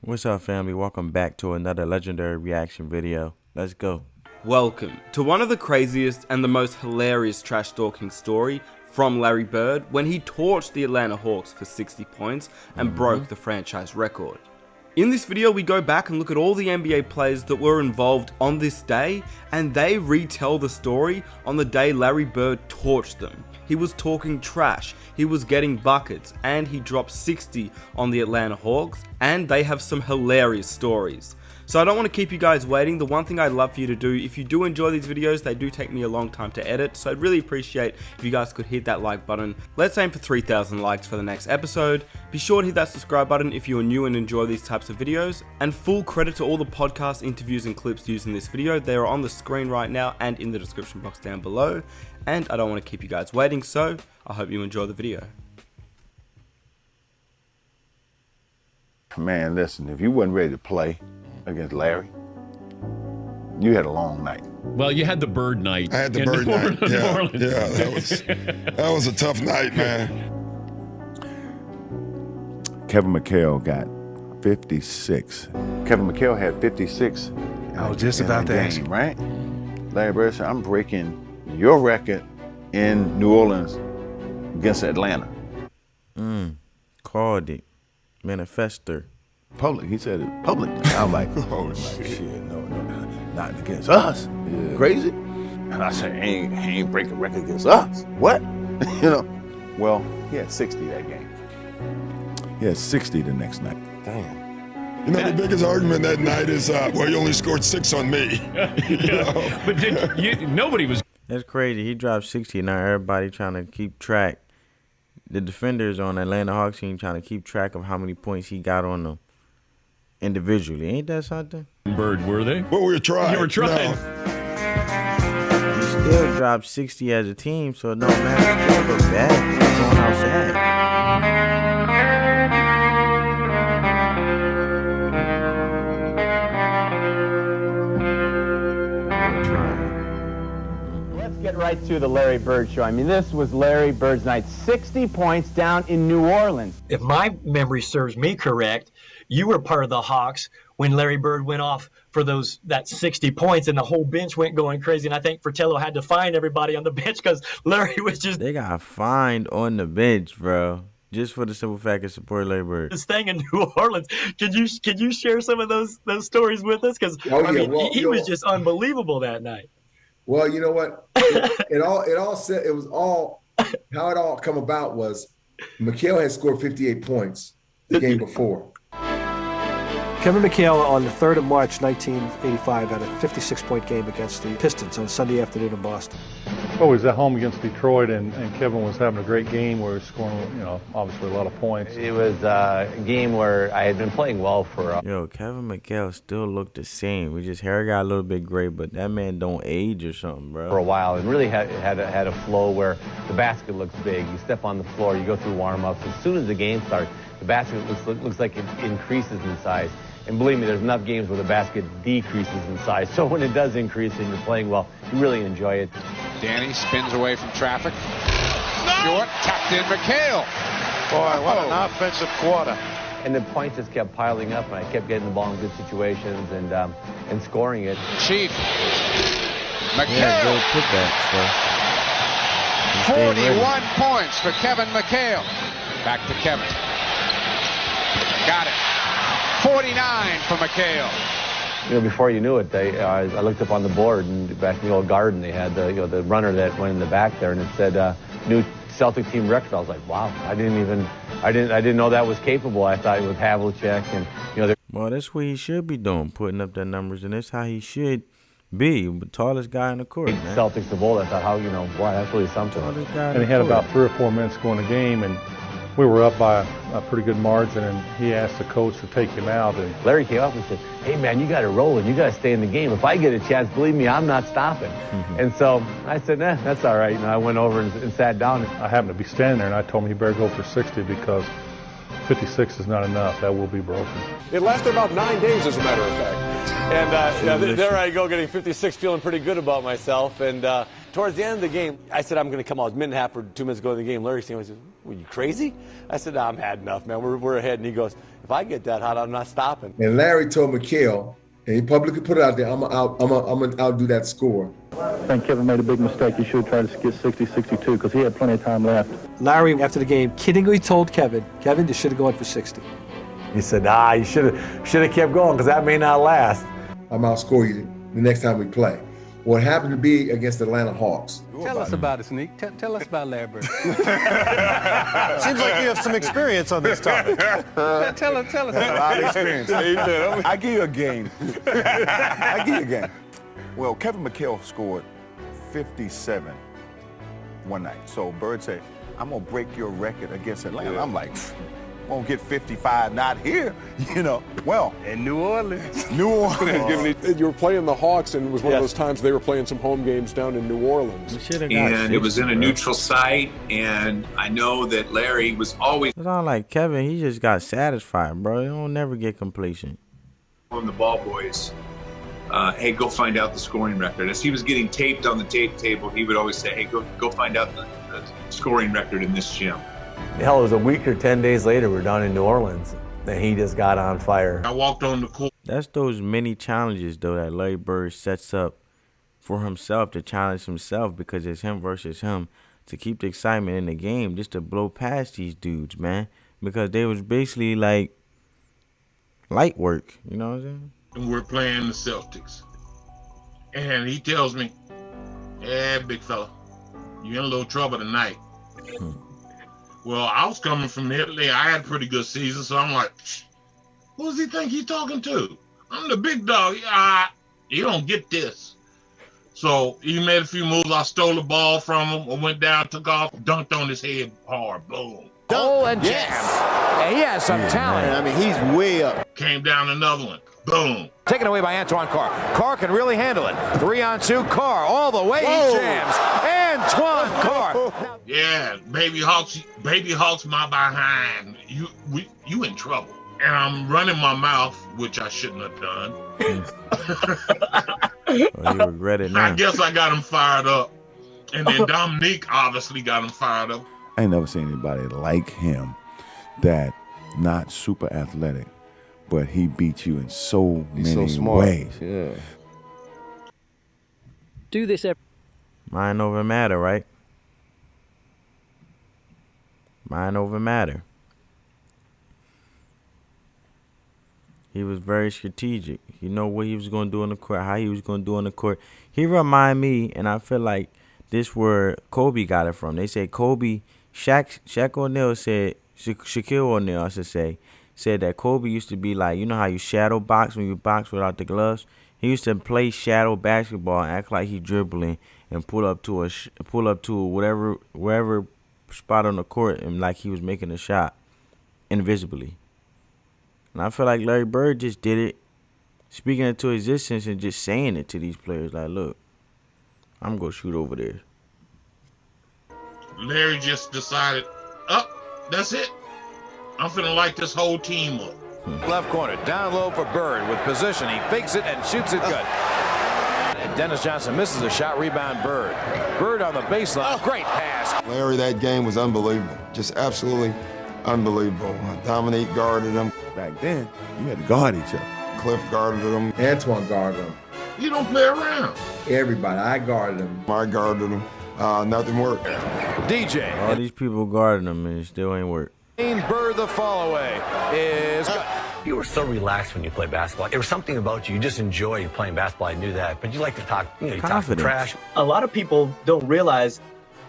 What's up, family? Welcome back to another legendary reaction video. Let's go. Welcome to one of the craziest and the most hilarious trash talking story from Larry Bird when he torched the Atlanta Hawks for 60 points and broke the franchise record. In this video, we go back and look at all the NBA players that were involved on this day, and they retell the story on the day Larry Bird torched them. He was talking trash, he was getting buckets, and he dropped 60 on the Atlanta Hawks, and they have some hilarious stories. So I don't want to keep you guys waiting. The one thing I'd love for you to do, if you do enjoy these videos, they do take me a long time to edit, so I'd really appreciate if you guys could hit that like button. Let's aim for 3,000 likes for the next episode. Be sure to hit that subscribe button if you are new and enjoy these types of videos. And full credit to all the podcast interviews and clips used in this video. They are on the screen right now and in the description box down below. And I don't want to keep you guys waiting, so I hope you enjoy the video. Man, listen, if you wasn't ready to play against Larry, you had a long night. Well, you had the Bird night. I had the Bird night. That was a tough night, man. Kevin McHale got 56. Kevin McHale had 56. I was just about to ask you. Right? Larry Bird said, I'm breaking your record in New Orleans against Atlanta. Called it. Manifester. Public. He said it public. I was like, oh, shit, no, not against us. Yeah. Crazy? And I said, he ain't break a record against us. What? Well, he had 60 that game. He had 60 the next night. Damn. You know, the biggest argument that night is, well, you only scored 6 on me. But nobody was. That's crazy. He dropped 60. Now everybody trying to keep track. The defenders on Atlanta Hawks team trying to keep track of how many points he got on them individually. Ain't that something? Bird, were they? Well, we were trying. You were trying. He still dropped 60 as a team, so no matter. Still look bad. He's going outside. Get right to the Larry Bird show. I mean, this was Larry Bird's night. 60 points down in New Orleans. If my memory serves me correct, you were part of the Hawks when Larry Bird went off for that 60 points and the whole bench went going crazy. And I think Fratello had to fine everybody on the bench because Larry was just... They got fined on the bench, bro. Just for the simple fact of support Larry Bird. This thing in New Orleans. Could you share some of those stories with us? Because he was just unbelievable that night. Well, you know what? It was all how it all come about was McHale had scored 58 points the game before. Kevin McHale on the 3rd of March, 1985, had a 56-point game against the Pistons on Sunday afternoon in Boston. Well, he was at home against Detroit, and Kevin was having a great game where he was scoring, obviously a lot of points. It was a game where I had been playing well for... Yo, Kevin McHale still looked the same. We just hair got a little bit gray, but that man don't age or something, bro. For a while, and really had a flow where the basket looks big. You step on the floor, you go through warm-ups. As soon as the game starts, the basket looks like it increases in size. And believe me, there's enough games where the basket decreases in size. So when it does increase and you're playing well, you really enjoy it. Danny spins away from traffic. Short, tapped in McHale. Boy, what an offensive quarter. And the points just kept piling up, and I kept getting the ball in good situations and scoring it. Chief. McHale. Yeah, good putbacks, though. 41 points for Kevin McHale. Back to Kevin. Got it. 49 for McHale. Before you knew it, I looked up on the board, and back in the old Garden, they had the runner that went in the back there, and it said new Celtic team record. I was like, wow, I didn't know that was capable. I thought it was Havlicek, and well, that's what he should be doing, putting up the numbers, and that's how he should be, the tallest guy in the court. Man. Celtics of old, I thought, wow, that's really something. And he had about 3 or 4 minutes to go in the game, and we were up by a pretty good margin, and he asked the coach to take him out. And Larry came up and said, hey, man, you got to roll, and you got to stay in the game. If I get a chance, believe me, I'm not stopping. And so I said, nah, that's all right. I went over and sat down. I happened to be standing there, and I told him he better go for 60 because 56 is not enough. That will be broken. It lasted about 9 days, as a matter of fact. And there I go, getting 56, feeling pretty good about myself. And towards the end of the game, I said, I'm going to come out a minute and a half or 2 minutes ago in the game. Larry said, were you crazy? I said, nah, I'm had enough, man. We're ahead. And he goes, If I get that hot, I'm not stopping. And Larry told McHale, and he publicly put it out there, I'm gonna outdo that score. I think Kevin made a big mistake. He should have tried to get 60-62 because he had plenty of time left. Larry, after the game, kiddingly told Kevin, you should have gone for 60. He said, you should have kept going because that may not last. I'm outscore you the next time we play. What happened to be against the Atlanta Hawks. Tell us about it, Sneak. Tell us about Larry Bird. Seems like you have some experience on this topic. Tell us. A lot of experience. I give you a game. Well, Kevin McHale scored 57 one night. So Bird said, I'm going to break your record against Atlanta. Yeah. I'm like, won't get 55, not here, Well, in New Orleans. You were playing the Hawks, and it was one of those times they were playing some home games down in New Orleans. And it was in a neutral site, and I know that Larry was always... It's not like Kevin, he just got satisfied, bro. He don't never get completion. ...on the ball boys, hey, go find out the scoring record. As he was getting taped on the tape table, he would always say, hey, go find out the scoring record in this gym. Hell, it was a week or 10 days later, we're down in New Orleans, and he just got on fire. I walked on the court. That's those many challenges, though, that Larry Bird sets up for himself to challenge himself because it's him versus him to keep the excitement in the game, just to blow past these dudes, man, because they was basically like light work, you know what I'm saying? And we're playing the Celtics. And he tells me, yeah, big fella, you're in a little trouble tonight. Well, I was coming from Italy. I had a pretty good season, so I'm like, who does he think he's talking to? I'm the big dog. You don't get this. So he made a few moves. I stole the ball from him. I went down, took off, dunked on his head hard. Boom. Oh, and yes. He has some talent. I mean, he's way up. Came down another one. Boom. Taken away by Antoine Carr. Carr can really handle it. 3-on-2. Carr all the way. Whoa. He jams. Antoine Carr. Yeah, baby Hawks, my behind. You in trouble. And I'm running my mouth, which I shouldn't have done. Well, you regret it now. I guess I got him fired up. And then Dominique obviously got him fired up. I ain't never seen anybody like him that not super athletic, but he beat you in so many ways. Yeah. Do this every... Mind over matter, right? Mind over matter. He was very strategic. You know what he was going to do on the court, how he was going to do on the court. He remind me, and I feel like this where Kobe got it from. They say Kobe, Shaq O'Neal said, Shaquille O'Neal, I should say, said that Kobe used to be like, you know how you shadow box when you box without the gloves? He used to play shadow basketball and act like he dribbling and pull up to wherever spot on the court and like he was making a shot invisibly. And I feel like Larry Bird just did it, speaking it to existence and just saying it to these players like, look, I'm going to shoot over there. Larry just decided, that's it. I'm finna light this whole team up. Left corner, down low for Bird with position. He fakes it and shoots it good. And Dennis Johnson misses a shot, rebound Bird. Bird on the baseline, great pass. Larry, that game was unbelievable. Just absolutely unbelievable. Dominique guarded him. Back then, you had to guard each other. Cliff guarded him. Antoine guarded him. You don't play around. Everybody, I guarded him. I guarded him. Nothing worked. DJ. All these people guarding him and it still ain't work. Bird, the fall away is good. You were so relaxed when you played basketball. There was something about you. You just enjoy playing basketball. I knew that. But you like to talk, you talk trash. A lot of people don't realize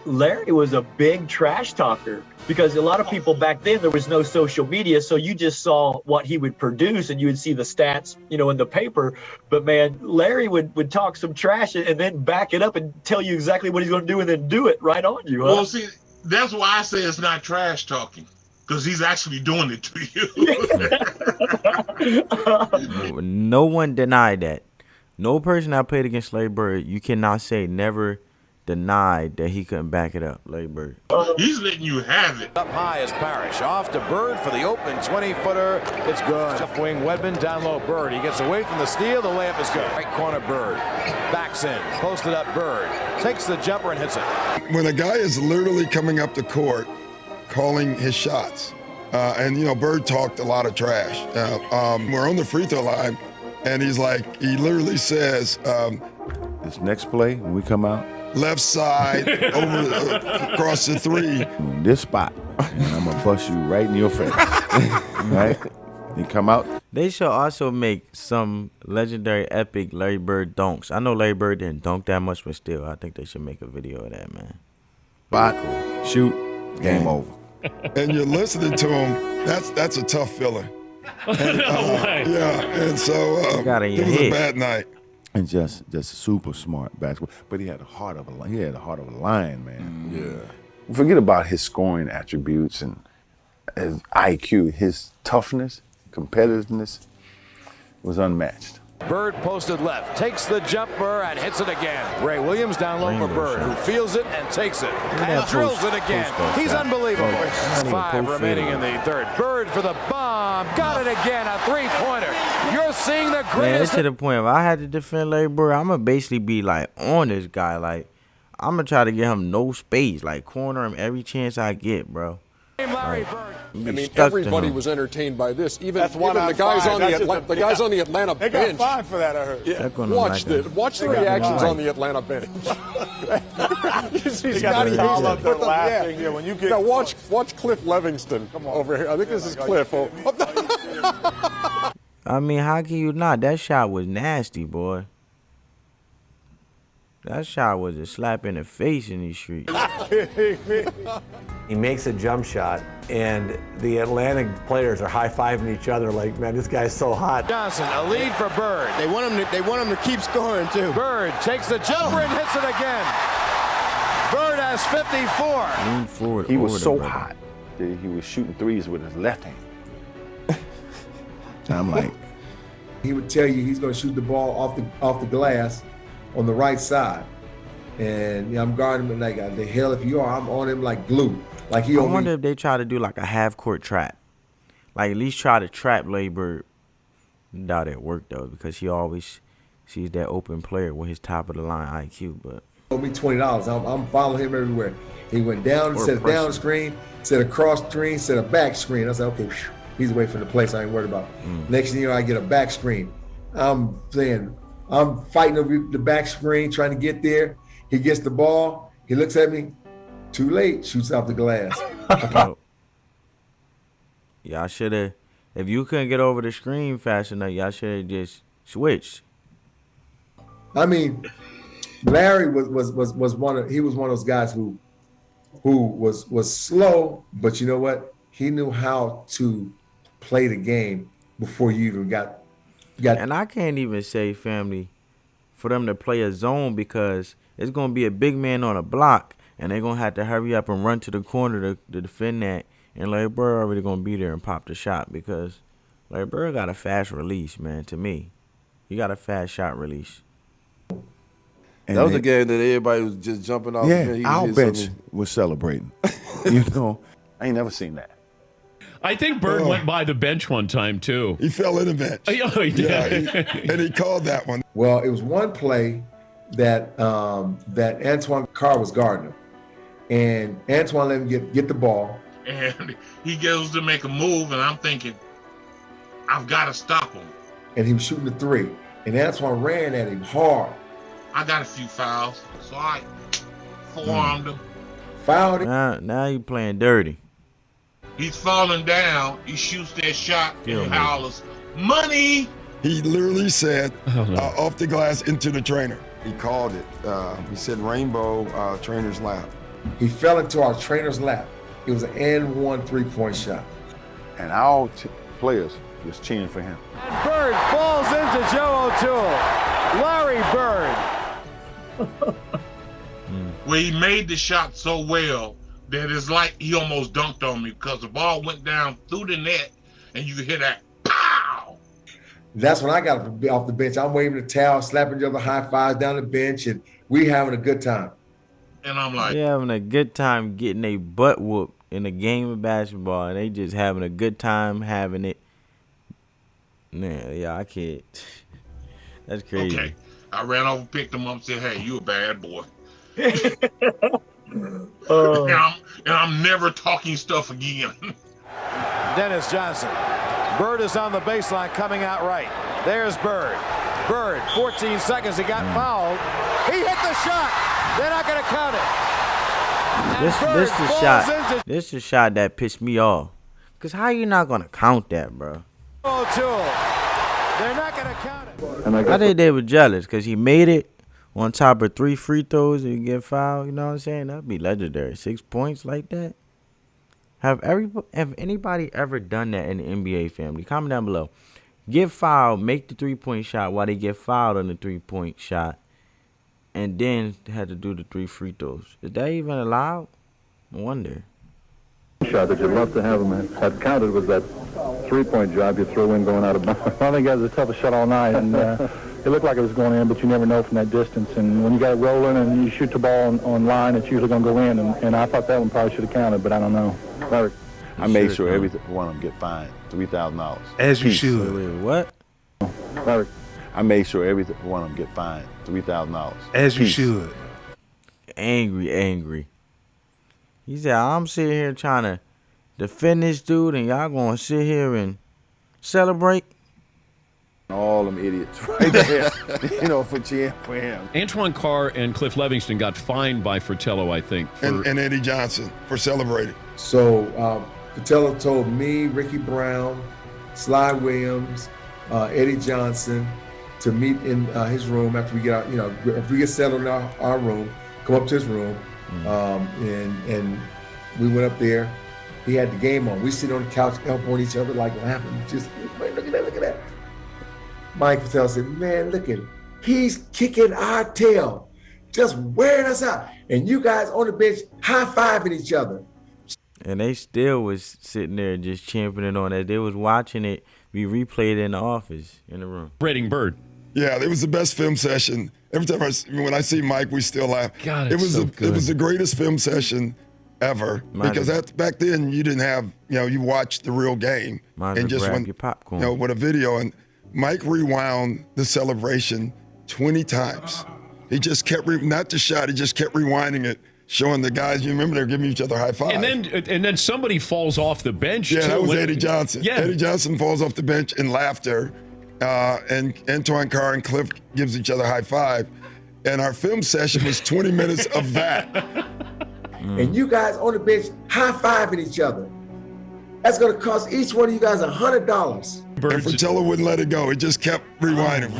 Larry was a big trash talker because a lot of people back then, there was no social media. So you just saw what he would produce and you would see the stats, in the paper. But man, Larry would talk some trash and then back it up and tell you exactly what he's going to do and then do it right on you. Huh? Well, see, that's why I say it's not trash talking. Because he's actually doing it to you. No one denied that. No person that played against Larry Bird, you cannot say never denied that he couldn't back it up, Larry Bird. He's letting you have it. Up high is Parrish. Off to Bird for the open 20-footer. It's good. Left wing Wedman, down low Bird. He gets away from the steal. The layup is good. Right corner Bird. Backs in. Posted up Bird. Takes the jumper and hits it. When a guy is literally coming up the court, calling his shots, And, you know, Bird talked a lot of trash. We're on the free throw line, and he literally says, this next play, when we come out, left side, across the three. In this spot, and I'm going to bust you right in your face. Right? You come out. They should also make some legendary epic Larry Bird dunks. I know Larry Bird didn't dunk that much, but still, I think they should make a video of that, man. Spot, shoot, game over. And you're listening to him, that's a tough feeling. And, yeah, and so it was a bad night. And just super smart basketball. But he had the heart of a lion, man. Yeah. Forget about his scoring attributes and his IQ. His toughness, competitiveness was unmatched. Bird posted left, takes the jumper and hits it again. Ray Williams down low for Bird, who feels it and takes it and drills it again. He's unbelievable. 5 remaining in the third. Bird for the bomb, got it again, a three-pointer. You're seeing the Man, greatest. it's to the point if I had to defend Larry Bird, I'm going to basically be like on this guy. Like, I'm going to try to get him no space, like corner him every chance I get, bro. Larry Bird. I mean, everybody was entertained by this. Even the guys on the Atlanta bench. They got fined for that, I heard. Yeah. Watch the reactions on the Atlanta bench. They got the towel up there laughing. Yeah, when you get watch Cliff Livingston over here. I think this is Cliff. I mean, how can you not? That shot was nasty, boy. That shot was a slap in the face in these streets. He makes a jump shot, and the Atlanta players are high-fiving each other like, man, this guy's so hot. Johnson, a lead for Bird. They want him to keep scoring too. Bird takes the jumper and hits it again. Bird has 54. Lean forward. He was so hot that he was shooting threes with his left hand. I'm like, he would tell you he's going to shoot the ball off the glass on the right side, and I'm guarding him like the hell if you are. I'm on him like glue. Like I wonder if they try to do like a half-court trap, like at least try to trap Larry Bird. Doubt it worked though, because he always sees that open player with his top of the line IQ. But owe me $20. I'm following him everywhere. He went down, set a down screen, set a cross screen, set a back screen. I said, okay, he's away from the place. I ain't worried about. Next thing you know, I get a back screen. I'm fighting the back screen, trying to get there. He gets the ball. He looks at me. Too late. Shoots off the glass. y'all should have. If you couldn't get over the screen fast enough, y'all should have just switched. I mean, Larry was one of those guys who was slow, but you know what? He knew how to play the game before you even got. And I can't even say, family, for them to play a zone, because it's gonna be a big man on a block, and they're gonna have to hurry up and run to the corner to defend that. And Larry Bird already gonna be there and pop the shot, because Larry Bird got a fast release, man. To me, he got a fast shot release. And that was a game that everybody was just jumping off. Yeah, our bench was celebrating. You know, I ain't never seen that. I think Bird went by the bench one time too. He fell in the bench. Oh, he did. Yeah, and he called that one. Well, it was one play that that Antoine Carr was guarding him, and Antoine let him get the ball, and he goes to make a move, and I'm thinking, I've got to stop him. And he was shooting the three, and Antoine ran at him hard. I got a few fouls, so I forearmed him. Fouled him. Now you playing dirty. He's falling down. He shoots that shot and hollers, "Money!" He literally said, off the glass into the trainer. He called it. He said rainbow trainer's lap. He fell into our trainer's lap. It was an and-one three-point shot. And our players was cheering for him. And Bird falls into Joe O'Toole. Larry Bird. Where he made the shot so well that it's like he almost dunked on me, because the ball went down through the net and you could hear that pow. That's when I got off the bench. I'm waving the towel, slapping each other high fives down the bench, and we having a good time. And I'm like, they having a good time getting a butt whooped in a game of basketball, and they just having a good time having it. Yeah, I can't. That's crazy. Okay. I ran over, picked him up, and said, "Hey, you a bad boy." and I'm never talking stuff again. Dennis Johnson. Bird is on the baseline coming out right. There's Bird. Bird, 14 seconds, he got fouled. He hit the shot. They're not going to count it. This is the shot that pissed me off. Cause how you not gonna count that, bro? O'Toole. They're not going to count it. I think they were jealous because he made it on top of 3 free throws and get fouled. You know what I'm saying? That'd be legendary. 6 points like that. Have anybody ever done that in the NBA family? Comment down below. Get fouled, make the 3-point shot while they get fouled on the 3-point shot, and then had to do the 3 free throws. Is that even allowed? I wonder. Shot that you'd love to have them have counted was that 3-point job you throw in going out of bounds. I think that was the toughest shot all night, and it looked like it was going in, but you never know from that distance. And when you got it rolling and you shoot the ball on line, it's usually going to go in. And I thought that one probably should have counted, but I don't know. I made sure every one of them get fined $3,000. As you Peace. should. Wait, what? I made sure every one of them get fined $3,000. As you Peace. should. Angry. He said, I'm sitting here trying to defend this dude, and y'all going to sit here and celebrate? All them idiots right there, for cheering for him. Antoine Carr and Cliff Livingston got fined by Fratello, I think. And Eddie Johnson for celebrating. So Fratello told me, Ricky Brown, Sly Williams, Eddie Johnson to meet in his room after we get out, if we get settled in our room, come up to his room. And we went up there. He had the game on. We sit on the couch, elbowing each other, like laughing. Just, look at that. Mike Fratello said, man, look at him. He's kicking our tail, just wearing us out. And you guys on the bench high-fiving each other. And they still was sitting there just championing on that. They was watching it be replayed in the office, in the room. Rating Bird. Yeah, it was the best film session. Every time when I see Mike, we still laugh. God, it was so good. It was the greatest film session ever because back then you didn't have, you watched the real game and just went, your popcorn. with a video. And Mike rewound the celebration 20 times. He just kept not the shot. He just kept rewinding it, showing the guys. You remember they're giving each other high five. And then somebody falls off the bench. Yeah, too, that was Eddie Johnson. Yeah. Eddie Johnson falls off the bench in laughter, and Antoine Carr and Cliff gives each other high five. And our film session was 20 minutes of that. And you guys on the bench high-fiving each other. That's going to cost each one of you guys $100. And Fratello wouldn't let it go. He just kept rewinding.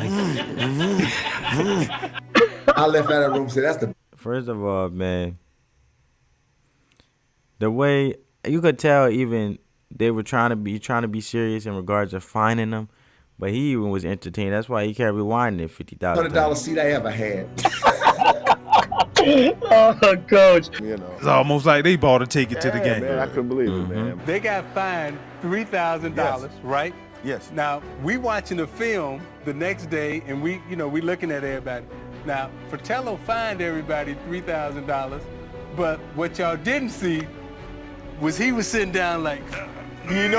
I left out of the room and said, that's the... First of all, man, the way you could tell even they were trying to be serious in regards to finding them, but he even was entertained. That's why he kept rewinding it 50,000 $100 seat I ever had. Oh, Coach. It's almost like they bought a ticket to the game. Man, I couldn't believe it, man. They got fined $3,000, right? Yes. Now, we watching the film the next day, and we looking at everybody. Now, Fratello fined everybody $3,000, but what y'all didn't see was he was sitting down like, And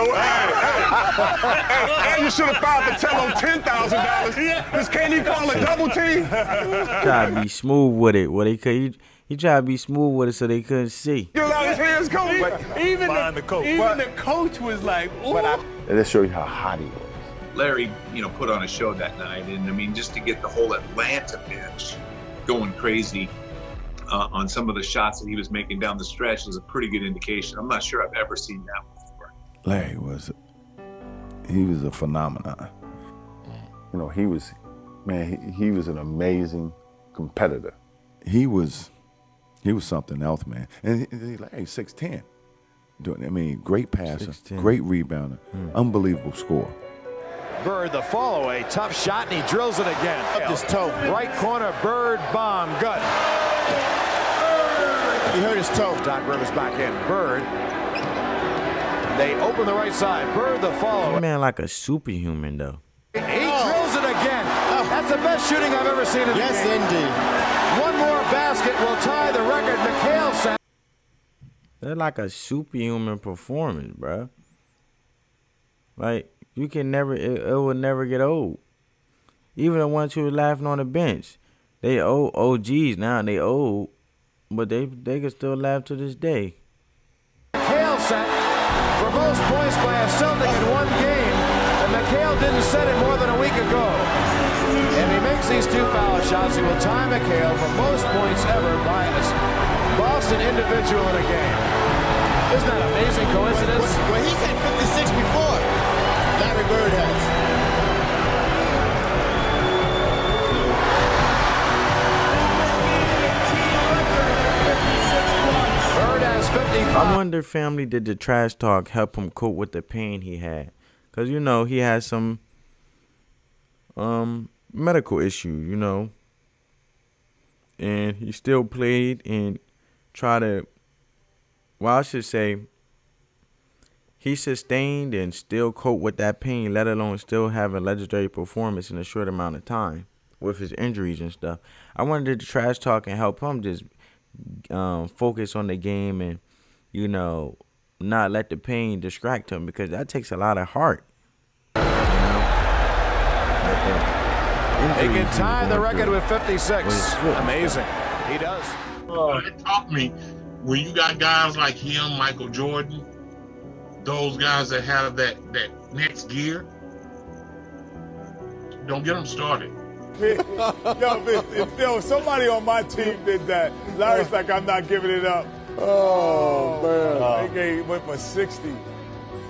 you should have filed Fratello $10,000. Because can't he call a double team? Try to be smooth with it. He tried to be smooth with it so they couldn't see. You let his hands go. Even the coach was like, ooh. And that shows you how hot he was. Larry, put on a show that night, and just to get the whole Atlanta bench going crazy on some of the shots that he was making down the stretch was a pretty good indication. I'm not sure I've ever seen that before. Larry was a phenomenon. He was an amazing competitor. He was something else, man. And Larry's 6'10". Great passer, 6'10". great rebounder, unbelievable scorer. Bird, the follow, a tough shot, and he drills it again. Up his toe. Right corner, Bird, bomb, good. He hurt his toe. Doc Rivers back in. Bird. They open the right side. Bird, the follow. That man like a superhuman, though. He drills it again. That's the best shooting I've ever seen in the game. Yes, indeed. One more basket will tie the record. McHale set. That's like a superhuman performance, bro. Like, you can never, it will never get old. Even the ones who were laughing on the bench, they old OGs now, and they old, but they can still laugh to this day. McHale set for both. most points by a Celtic in one game, and McHale didn't set it more than a week ago. If he makes these 2 foul shots, he will tie McHale for most points ever by a Boston individual in a game. Isn't that an amazing coincidence? Well, he's had 56 before. Larry Bird has. Bird has 55. I wonder, family, did the trash talk help him cope with the pain he had? Because, you know, he had some medical issue, you know. And he still played and tried to, well, I should say, he sustained and still coped with that pain, let alone still have a legendary performance in a short amount of time with his injuries and stuff. I wonder did the trash talk and help him just focus on the game and, you know, not let the pain distract him, because that takes a lot of heart. He can tie the record with 56. Amazing. He does. It taught me when you got guys like him, Michael Jordan, those guys that have that next gear, don't get them started. Yo, somebody on my team did that. Larry's like, I'm not giving it up. Oh, man. They went for 60.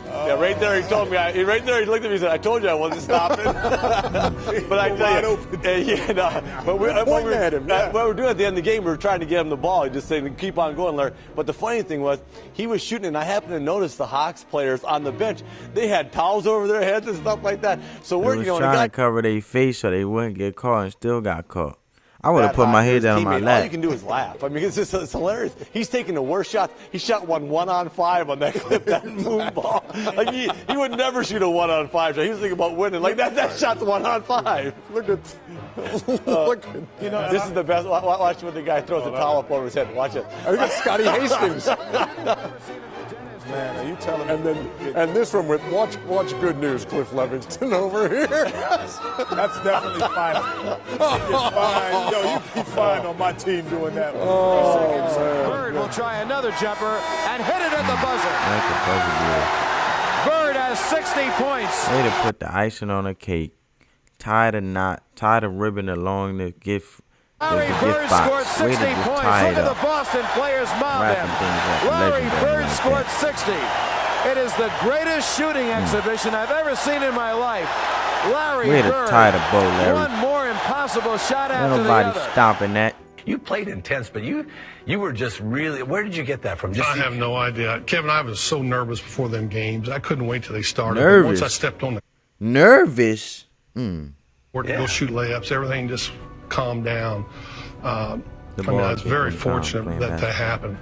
Yeah, right there he told me. Right there he looked at me and said, "I told you I wasn't stopping." But I tell you, what we were doing at the end of the game, we were trying to get him the ball. He just saying, "Keep on going, Larry." But the funny thing was, he was shooting, and I happened to notice the Hawks players on the bench. They had towels over their heads and stuff like that. So we're trying to cover their face so they wouldn't get caught, and still got caught. I would have put my head down on my lap. All you can do is laugh. I mean, it's hilarious. He's taking the worst shots. He shot 1-on-5 on that clip, that moon ball. Like he would never shoot a 1-on-5 shot. He was thinking about winning. Like that shot's 1-on-5. Look at, this is the best. Watch when the guy throws the towel up over his head. Watch it. I got Scotty Hastings. Man, are you telling me? And this one with watch Good News, Cliff Levingston over here. That's definitely fine. Yo, you'd be fine on my team doing that. Bird will try another jumper and hit it at the buzzer. Bird has 60 points. Way to put the icing on a cake. Tie the ribbon along the gift. Larry Bird scored 60 points. Look at the Boston players mob him. Larry Bird scored 60. It is the greatest shooting exhibition I've ever seen in my life. Larry Bird, tie the bow, Larry. One more impossible shot after the other. Nobody stopping that. You played intense, but you were just really. Where did you get that from? I have no idea, Kevin. I was so nervous before them games. I couldn't wait till they started. Nervous. Once I stepped on the nervous. Where to go shoot layups, everything just calmed down. I was very fortunate that happened.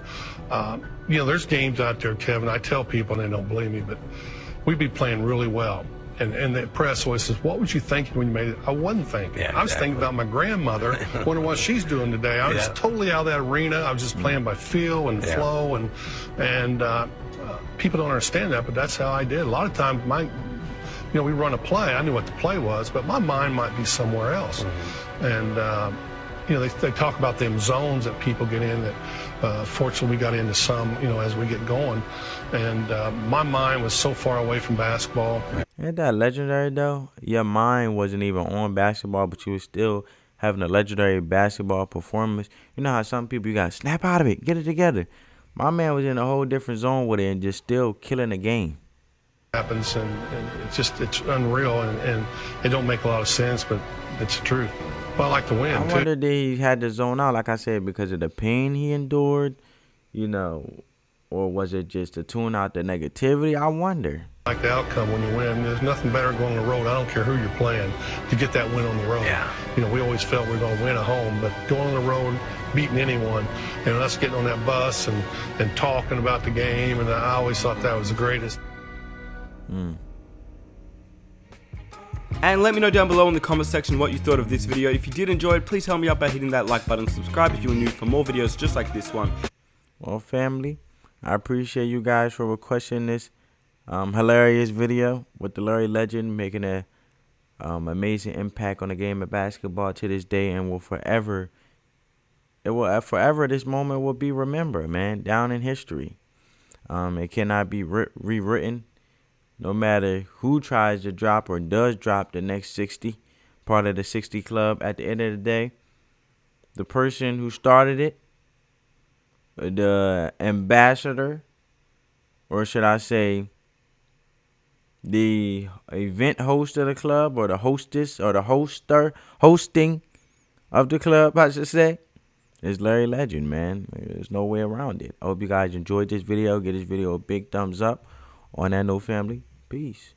There's games out there, Kevin. I tell people and they don't believe me, but we'd be playing really well. And the press always says, "What was you thinking when you made it?" I wasn't thinking. I was thinking about my grandmother, wondering what she's doing today. I was totally out of that arena. I was just playing by feel and flow, and people don't understand that, but that's how I did. A lot of times, we run a play. I knew what the play was, but my mind might be somewhere else. And they talk about them zones that people get in that fortunately we got into some, as we get going. And my mind was so far away from basketball. Ain't that legendary, though? Your mind wasn't even on basketball, but you were still having a legendary basketball performance. You know how some people, you got to snap out of it, get it together. My man was in a whole different zone with it and just still killing the game. Happens, and it's unreal, and it don't make a lot of sense, but it's the truth. But I like to win, I wonder if he had to zone out, like I said, because of the pain he endured, or was it just to tune out the negativity? I wonder. Like the outcome when you win. There's nothing better than going on the road. I don't care who you're playing, to get that win on the road. Yeah. We always felt we were going to win at home, but going on the road, beating anyone, us getting on that bus and talking about the game, and I always thought that was the greatest. And let me know down below in the comment section what you thought of this video. If you did enjoy it, please help me out by hitting that like button. Subscribe if you are new for more videos just like this one. Well, family, I appreciate you guys for requesting this hilarious video with the Larry Legend making a amazing impact on the game of basketball to this day, and will forever this moment will be remembered, man, down in history. It cannot be rewritten. no matter who tries to drop or does drop the next 60, part of the 60 club, at the end of the day, the person who started it, the ambassador, or should I say the event host of the club, or the hostess, or the hosting of the club, I should say, is Larry Legend, man. There's no way around it. I hope you guys enjoyed this video. Give this video a big thumbs up. On that note, family, peace.